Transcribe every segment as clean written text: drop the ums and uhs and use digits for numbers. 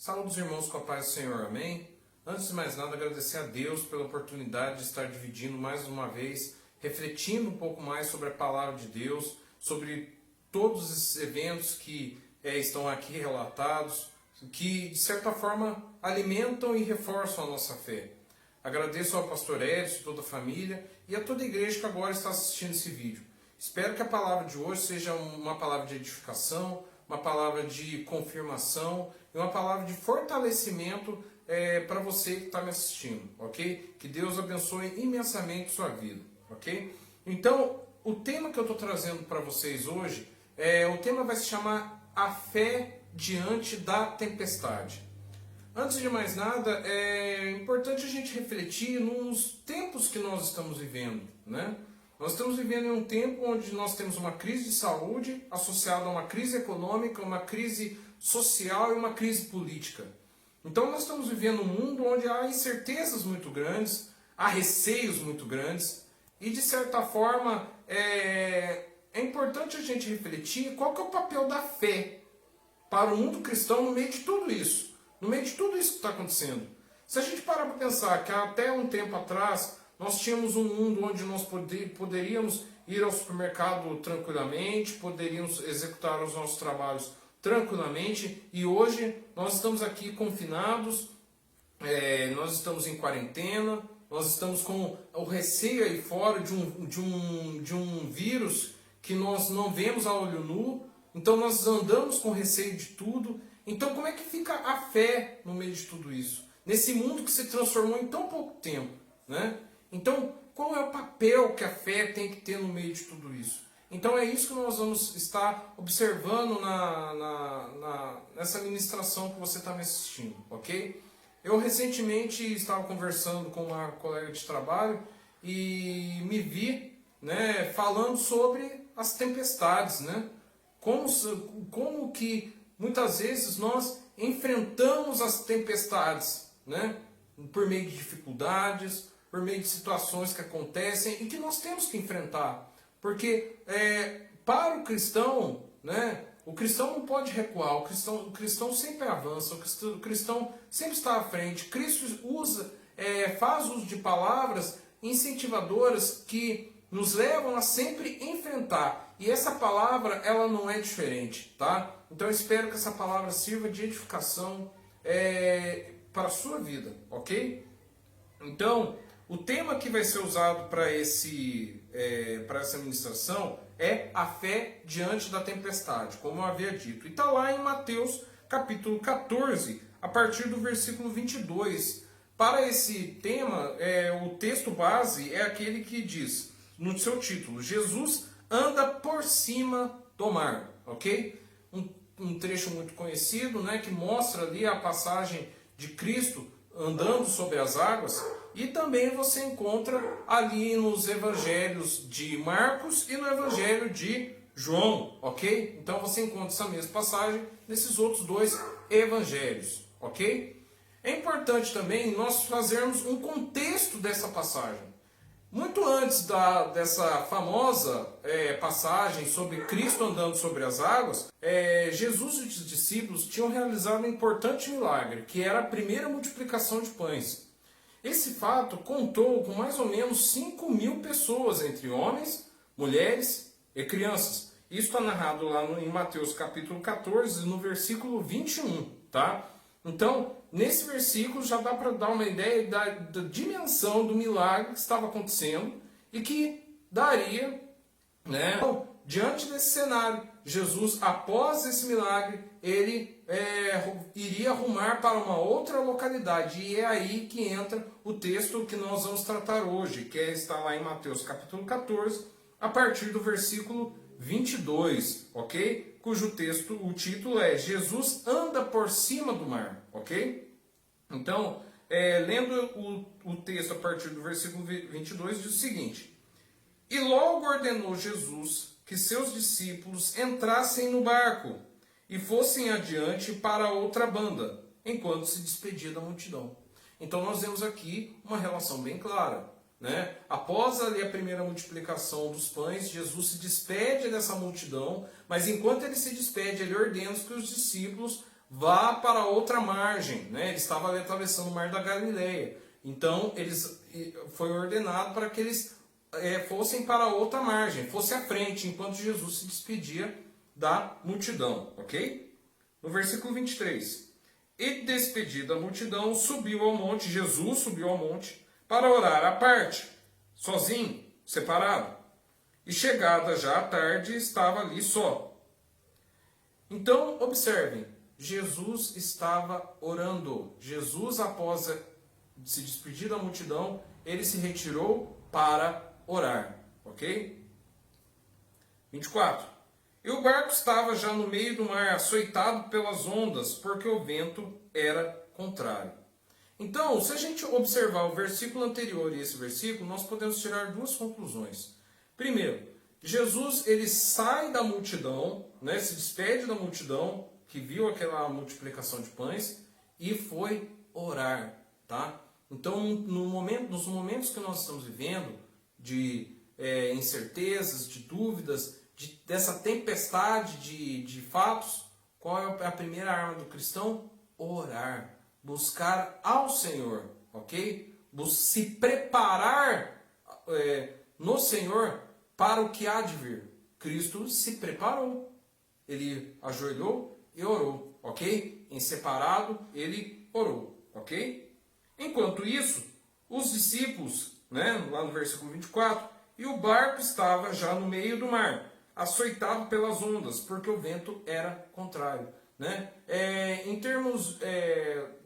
Saúde os irmãos com a paz do Senhor, amém? Antes de mais nada, agradecer a Deus pela oportunidade de estar dividindo mais uma vez, refletindo um pouco mais sobre a palavra de Deus, sobre todos esses eventos que estão aqui relatados, que de certa forma alimentam e reforçam a nossa fé. Agradeço ao pastor Edson, toda a família e a toda a igreja que agora está assistindo esse vídeo. Espero que a palavra de hoje seja uma palavra de edificação, uma palavra de confirmação e uma palavra de fortalecimento para você que está me assistindo, ok? Que Deus abençoe imensamente sua vida, ok? Então, o tema que eu estou trazendo para vocês hoje, o tema vai se chamar A Fé Diante da Tempestade. Antes de mais nada, é importante a gente refletir nos tempos que nós estamos vivendo, né? Nós estamos vivendo em um tempo onde nós temos uma crise de saúde associada a uma crise econômica, uma crise social e uma crise política. Então nós estamos vivendo um mundo onde há incertezas muito grandes, há receios muito grandes e de certa forma é importante a gente refletir qual que é o papel da fé para o mundo cristão no meio de tudo isso, no meio de tudo isso que está acontecendo. Se a gente parar para pensar que até um tempo atrás nós tínhamos um mundo onde nós poderíamos ir ao supermercado tranquilamente, poderíamos executar os nossos trabalhos tranquilamente, e hoje nós estamos aqui confinados, nós estamos em quarentena, nós estamos com o receio aí fora de um vírus que nós não vemos a olho nu, então nós andamos com receio de tudo. Então como é que fica a fé no meio de tudo isso? Nesse mundo que se transformou em tão pouco tempo, né? Então, qual é o papel que a fé tem que ter no meio de tudo isso? Então é isso que nós vamos estar observando nessa ministração que você está me assistindo, ok? Eu recentemente estava conversando com uma colega de trabalho e me vi, né, falando sobre as tempestades, né? Como que muitas vezes nós enfrentamos as tempestades, né? Por meio de dificuldades, por meio de situações que acontecem e que nós temos que enfrentar. Porque para o cristão, né, o cristão não pode recuar, o cristão sempre avança, o cristão sempre está à frente. Cristo faz uso de palavras incentivadoras que nos levam a sempre enfrentar. E essa palavra, ela não é diferente, tá? Então eu espero que essa palavra sirva de edificação para a sua vida, ok? Então, o tema que vai ser usado para essa ministração é a fé diante da tempestade, como eu havia dito. E está lá em Mateus capítulo 14, a partir do versículo 22. Para esse tema, o texto base é aquele que diz, no seu título, Jesus anda por cima do mar, ok? Um trecho muito conhecido, né, que mostra ali a passagem de Cristo andando sobre as águas, e também você encontra ali nos evangelhos de Marcos e no evangelho de João, ok? Então você encontra essa mesma passagem nesses outros dois evangelhos, ok? É importante também nós fazermos um contexto dessa passagem. Muito antes dessa famosa passagem sobre Cristo andando sobre as águas, Jesus e os discípulos tinham realizado um importante milagre, que era a primeira multiplicação de pães. Esse fato contou com mais ou menos 5.000 pessoas, entre homens, mulheres e crianças. Isso está narrado lá em Mateus capítulo 14, no versículo 21, tá? Então, nesse versículo já dá para dar uma ideia da dimensão do milagre que estava acontecendo e que daria, né? Então, diante desse cenário, Jesus, após esse milagre, ele iria rumar para uma outra localidade. E é aí que entra o texto que nós vamos tratar hoje, que está lá em Mateus capítulo 14, a partir do versículo 22, ok? Cujo texto, o título é Jesus anda por cima do mar, ok? Então, lendo o texto a partir do versículo 22, diz o seguinte: E logo ordenou Jesus que seus discípulos entrassem no barco e fossem adiante para outra banda, enquanto se despedia da multidão. Então nós vemos aqui uma relação bem clara, né? Após ali a primeira multiplicação dos pães, Jesus se despede dessa multidão, mas enquanto ele se despede, ele ordena que os discípulos vá para outra margem, né? Ele estava ali atravessando o mar da Galileia. Então, foi ordenado para que eles fossem para outra margem, fosse à frente, enquanto Jesus se despedia da multidão, ok? No versículo 23. E despedida da multidão, subiu ao monte, Jesus subiu ao monte, para orar à parte, sozinho, separado. E chegada já a tarde, estava ali só. Então, observem, Jesus estava orando. Jesus, após se despedir da multidão, ele se retirou para orar, ok? 24. E o barco estava já no meio do mar, açoitado pelas ondas, porque o vento era contrário. Então, se a gente observar o versículo anterior e esse versículo, nós podemos tirar duas conclusões. Primeiro, Jesus ele sai da multidão, né, se despede da multidão, que viu aquela multiplicação de pães, e foi orar. Tá? Então, nos momentos que nós estamos vivendo, de incertezas, de dúvidas, dessa tempestade de fatos, qual é a primeira arma do cristão? Orar. Buscar ao Senhor, ok? Se preparar no Senhor para o que há de vir. Cristo se preparou. Ele ajoelhou e orou, ok? Em separado, ele orou, ok? Enquanto isso, os discípulos, né, lá no versículo 24, e o barco estava já no meio do mar, açoitado pelas ondas, porque o vento era contrário. Né? Em termos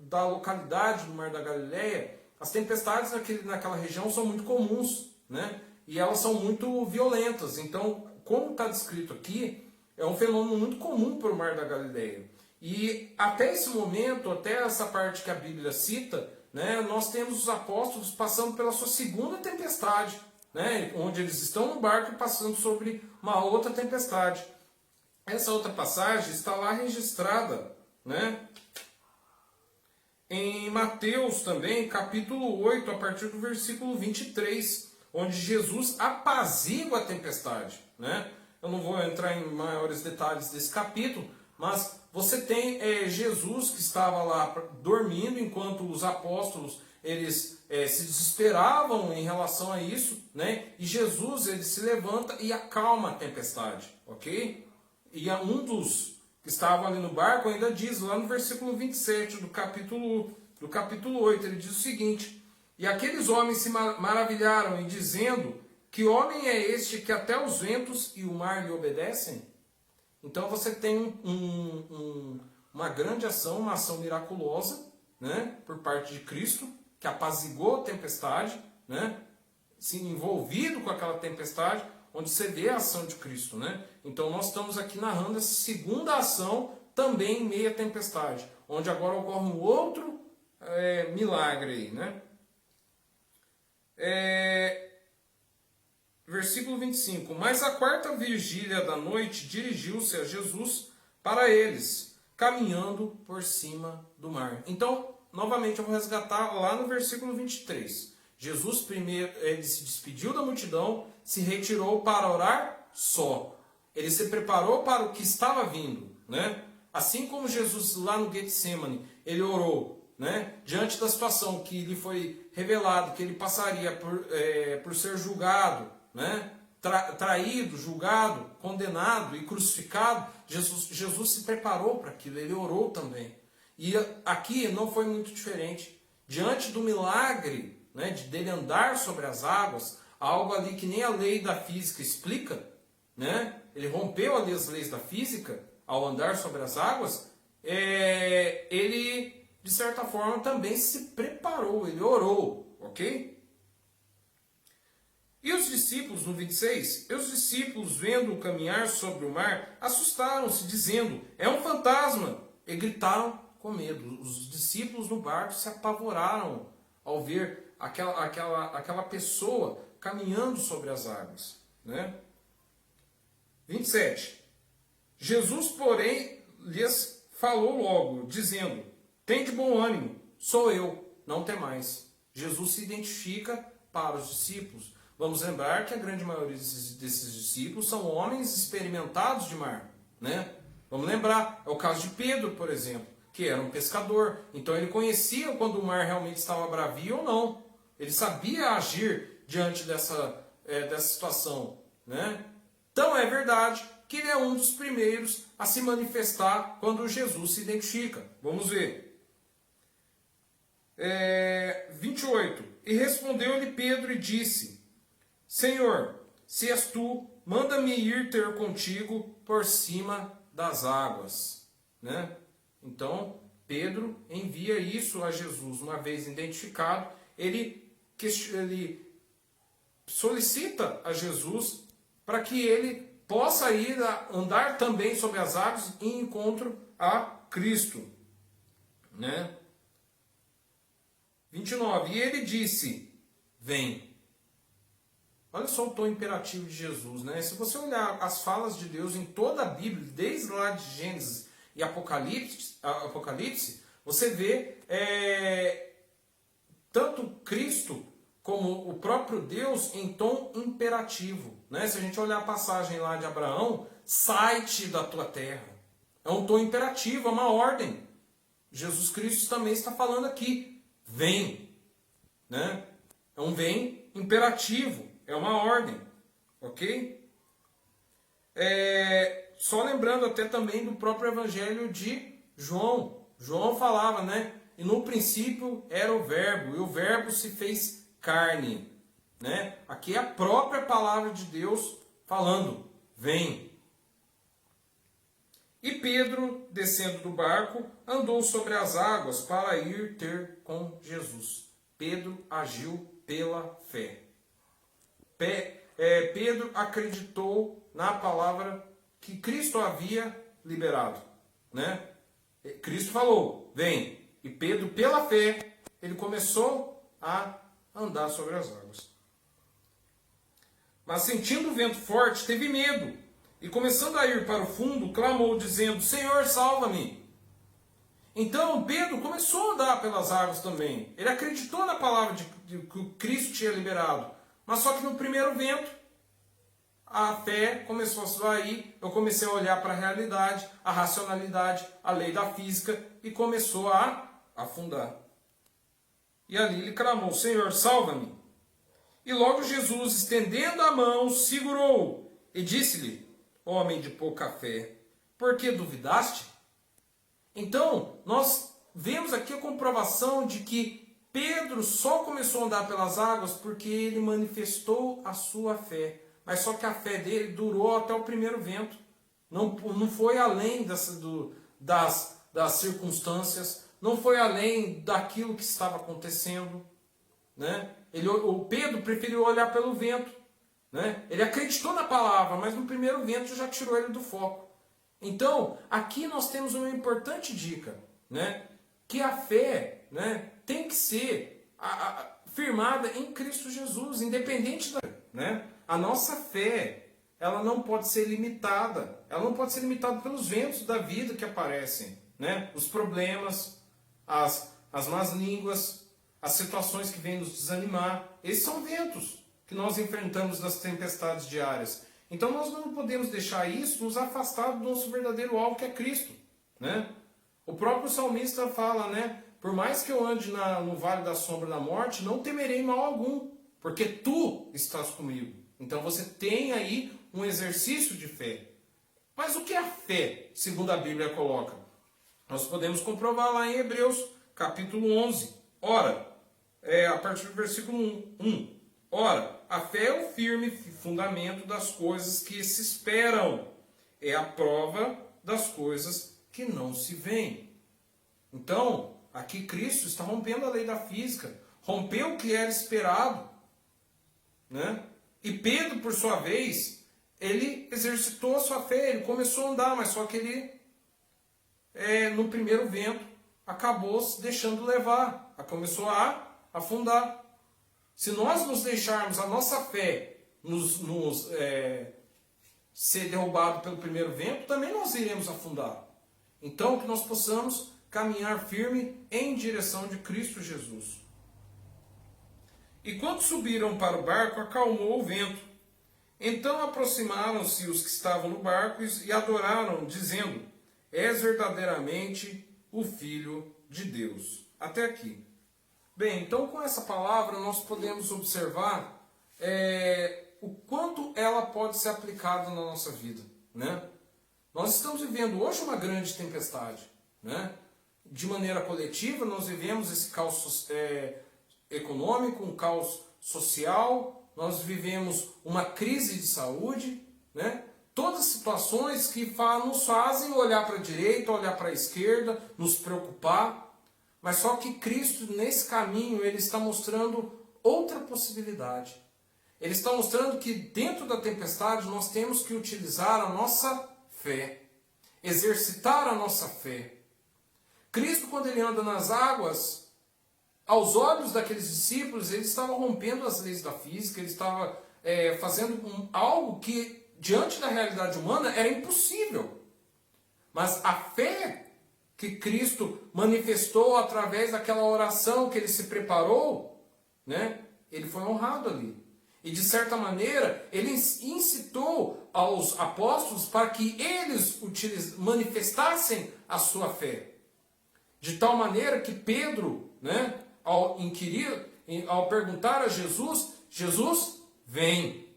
da localidade do Mar da Galileia, as tempestades naquela região são muito comuns, né? E elas são muito violentas. Então, como está descrito aqui, é um fenômeno muito comum para o Mar da Galileia. E até esse momento, até essa parte que a Bíblia cita, né, nós temos os apóstolos passando pela sua segunda tempestade, né, onde eles estão no barco passando sobre uma outra tempestade. Essa outra passagem está lá registrada, né, em Mateus também, capítulo 8, a partir do versículo 23, onde Jesus apazigua a tempestade. Né? Eu não vou entrar em maiores detalhes desse capítulo, mas você tem Jesus que estava lá dormindo, enquanto os apóstolos eles se desesperavam em relação a isso, né? E Jesus ele se levanta e acalma a tempestade, ok? E um dos que estavam ali no barco ainda diz, lá no versículo 27 do capítulo 8, ele diz o seguinte: e aqueles homens se maravilharam, e dizendo, que homem é este que até os ventos e o mar lhe obedecem? Então você tem uma grande ação, uma ação miraculosa, né, por parte de Cristo, que apaziguou a tempestade, né, se envolvido com aquela tempestade, onde você vê a ação de Cristo. Né? Então nós estamos aqui narrando essa segunda ação, também em meio à tempestade, onde agora ocorre um outro milagre aí. Né? Versículo 25. Mas a quarta vigília da noite dirigiu-se a Jesus para eles, caminhando por cima do mar. Então, novamente eu vou resgatar lá no versículo 23. Jesus primeiro ele se despediu da multidão, se retirou para orar só. Ele se preparou para o que estava vindo. Né? Assim como Jesus lá no Getsemane, ele orou, né, diante da situação que lhe foi revelado, que ele passaria por ser julgado, né, traído, julgado, condenado e crucificado. Jesus se preparou para aquilo, ele orou também. E aqui não foi muito diferente. Diante do milagre, né, dele andar sobre as águas, algo ali que nem a lei da física explica, né, ele rompeu ali as leis da física ao andar sobre as águas, ele de certa forma também se preparou, ele orou, ok? E os discípulos, no 26, e os discípulos, vendo-o caminhar sobre o mar, assustaram-se, dizendo, é um fantasma, e gritaram com medo. Os discípulos no barco se apavoraram ao ver aquela pessoa caminhando sobre as águas. Né? 27. Jesus, porém, lhes falou logo, dizendo, tende bom ânimo, sou eu, não temais. Jesus se identifica para os discípulos. Vamos lembrar que a grande maioria desses discípulos são homens experimentados de mar. Né? Vamos lembrar, é o caso de Pedro, por exemplo. que era um pescador. Então ele conhecia quando o mar realmente estava bravio ou não. Ele sabia agir diante dessa situação, né? Então é verdade que ele é um dos primeiros a se manifestar quando Jesus se identifica. Vamos ver. 28. E respondeu-lhe Pedro e disse: Senhor, se és tu, manda-me ir ter contigo por cima das águas. Né? Então, Pedro envia isso a Jesus. Uma vez identificado, ele solicita a Jesus para que ele possa ir andar também sobre as águas em encontro a Cristo. Né? 29. E ele disse: vem. Olha só o tom imperativo de Jesus, né? Se você olhar as falas de Deus em toda a Bíblia, desde lá de Gênesis e Apocalipse, você vê tanto Cristo como o próprio Deus em tom imperativo, né? Se a gente olhar a passagem lá de Abraão, sai-te da tua terra. É um tom imperativo, é uma ordem. Jesus Cristo também está falando aqui: vem. Né? É um vem imperativo. É uma ordem, ok? Só lembrando até também do próprio Evangelho de João. João falava, né? E no princípio era o verbo, e o verbo se fez carne. Né? Aqui é a própria palavra de Deus falando, vem. E Pedro, descendo do barco, andou sobre as águas para ir ter com Jesus. Pedro agiu pela fé. Pedro acreditou na palavra que Cristo havia liberado. Né? Cristo falou, vem. E Pedro, pela fé, ele começou a andar sobre as águas. Mas sentindo o vento forte, teve medo. E começando a ir para o fundo, clamou, dizendo: Senhor, salva-me. Então Pedro começou a andar pelas águas também. Ele acreditou na palavra que Cristo tinha liberado. Mas só que no primeiro vento, a fé começou a esvair, eu comecei a olhar para a realidade, a racionalidade, a lei da física, e começou a afundar. E ali ele clamou: Senhor, salva-me. E logo Jesus, estendendo a mão, segurou e disse-lhe: homem de pouca fé, por que duvidaste? Então, nós vemos aqui a comprovação de que Pedro só começou a andar pelas águas porque ele manifestou a sua fé. Mas só que a fé dele durou até o primeiro vento. Não foi além das circunstâncias, não foi além daquilo que estava acontecendo. Né? O Pedro preferiu olhar pelo vento. Né? Ele acreditou na palavra, mas no primeiro vento já tirou ele do foco. Então, aqui nós temos uma importante dica, né? Que a fé, né, tem que ser firmada em Cristo Jesus, independente da... Né? A nossa fé, ela não pode ser limitada. Ela não pode ser limitada pelos ventos da vida que aparecem. Né? Os problemas, as más línguas, as situações que vêm nos desanimar. Esses são ventos que nós enfrentamos nas tempestades diárias. Então nós não podemos deixar isso nos afastar do nosso verdadeiro alvo, que é Cristo. Né? O próprio salmista fala, né? Por mais que eu ande no vale da sombra da morte, não temerei mal algum, porque tu estás comigo. Então você tem aí um exercício de fé. Mas o que é a fé, segundo a Bíblia coloca? Nós podemos comprovar lá em Hebreus, capítulo 11. Ora, a partir do versículo 1. Ora, a fé é o firme fundamento das coisas que se esperam. É a prova das coisas que não se veem. Então, aqui Cristo está rompendo a lei da física. Rompeu o que era esperado. Né? E Pedro, por sua vez, ele exercitou a sua fé. Ele começou a andar, mas só que ele, no primeiro vento, acabou se deixando levar. Começou a afundar. Se nós nos deixarmos a nossa fé ser derrubado pelo primeiro vento, também nós iremos afundar. Então, que nós possamos caminhar firme em direção de Cristo Jesus. E quando subiram para o barco, acalmou o vento. Então aproximaram-se os que estavam no barco e adoraram, dizendo: És verdadeiramente o Filho de Deus. Até aqui. Bem, então com essa palavra nós podemos observar o quanto ela pode ser aplicada na nossa vida, né? Nós estamos vivendo hoje uma grande tempestade, né? De maneira coletiva, nós vivemos esse caos econômico, um caos social, nós vivemos uma crise de saúde, né? Todas situações que nos fazem olhar para a direita, olhar para a esquerda, nos preocupar. Mas só que Cristo, nesse caminho, ele está mostrando outra possibilidade. Ele está mostrando que dentro da tempestade nós temos que utilizar a nossa fé, exercitar a nossa fé. Cristo, quando ele anda nas águas, aos olhos daqueles discípulos, ele estava rompendo as leis da física, ele estava fazendo algo que, diante da realidade humana, era impossível. Mas a fé que Cristo manifestou através daquela oração que ele se preparou, né? Ele foi honrado ali. E de certa maneira, ele incitou aos apóstolos para que eles manifestassem a sua fé. De tal maneira que Pedro, né, ao perguntar a Jesus, Jesus, vem.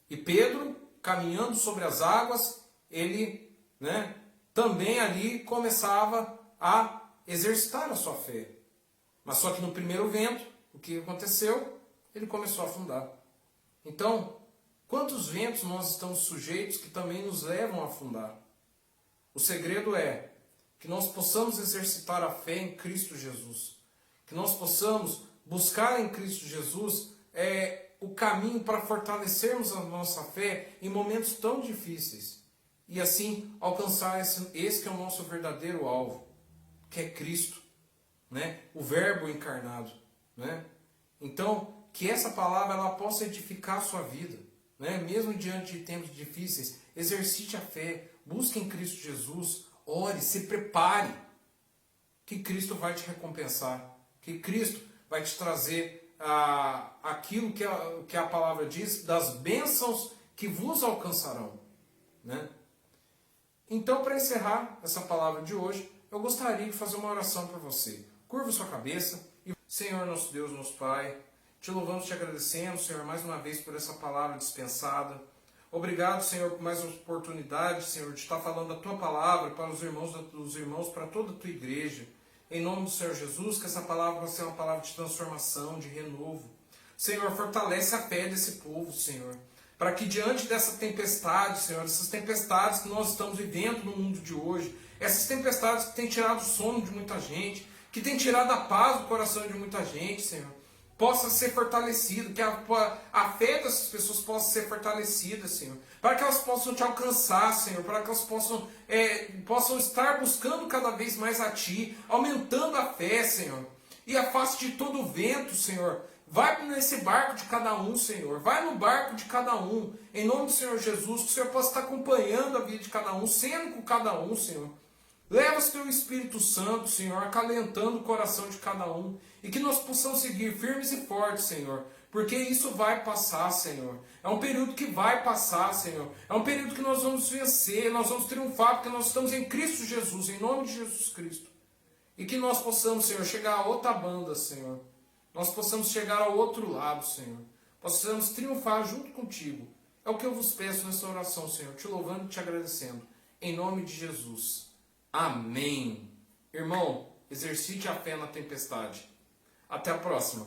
E Pedro, caminhando sobre as águas, ele, né, também ali começava a exercitar a sua fé. Mas só que no primeiro vento, o que aconteceu? Ele começou a afundar. Então, quantos ventos nós estamos sujeitos que também nos levam a afundar? O segredo é que nós possamos exercitar a fé em Cristo Jesus. Que nós possamos buscar em Cristo Jesus o caminho para fortalecermos a nossa fé em momentos tão difíceis. E assim alcançar esse que é o nosso verdadeiro alvo, que é Cristo, né? O Verbo encarnado, né? Então, que essa palavra ela possa edificar a sua vida, né? Mesmo diante de tempos difíceis, exercite a fé, busque em Cristo Jesus, ore, se prepare, que Cristo vai te recompensar, que Cristo vai te trazer aquilo que a palavra diz, das bênçãos que vos alcançarão, né? Então, para encerrar essa palavra de hoje, eu gostaria de fazer uma oração para você. Curva sua cabeça e, Senhor, nosso Deus, nosso Pai, te louvamos, te agradecemos, Senhor, mais uma vez por essa palavra dispensada. Obrigado, Senhor, por mais uma oportunidade, Senhor, de estar falando a Tua palavra para os irmãos, para toda a Tua igreja. Em nome do Senhor Jesus, que essa palavra vai ser uma palavra de transformação, de renovo. Senhor, fortalece a fé desse povo, Senhor, para que diante dessa tempestade, Senhor, essas tempestades que nós estamos vivendo no mundo de hoje, essas tempestades que têm tirado o sono de muita gente, que têm tirado a paz do coração de muita gente, Senhor, possa ser fortalecido, que a fé dessas pessoas possa ser fortalecida, Senhor, para que elas possam te alcançar, Senhor, para que elas possam estar buscando cada vez mais a Ti, aumentando a fé, Senhor, e afaste de todo o vento, Senhor. Vai nesse barco de cada um, Senhor. Vai no barco de cada um. Em nome do Senhor Jesus, que o Senhor possa estar acompanhando a vida de cada um, sendo com cada um, Senhor. Leva o Teu Espírito Santo, Senhor, acalentando o coração de cada um. E que nós possamos seguir firmes e fortes, Senhor. Porque isso vai passar, Senhor. É um período que vai passar, Senhor. É um período que nós vamos vencer, nós vamos triunfar, porque nós estamos em Cristo Jesus, em nome de Jesus Cristo. E que nós possamos, Senhor, chegar a outra banda, Senhor. Nós possamos chegar ao outro lado, Senhor. Possamos triunfar junto contigo. É o que eu vos peço nessa oração, Senhor. Te louvando e te agradecendo. Em nome de Jesus. Amém. Irmão, exercite a fé na tempestade. Até a próxima.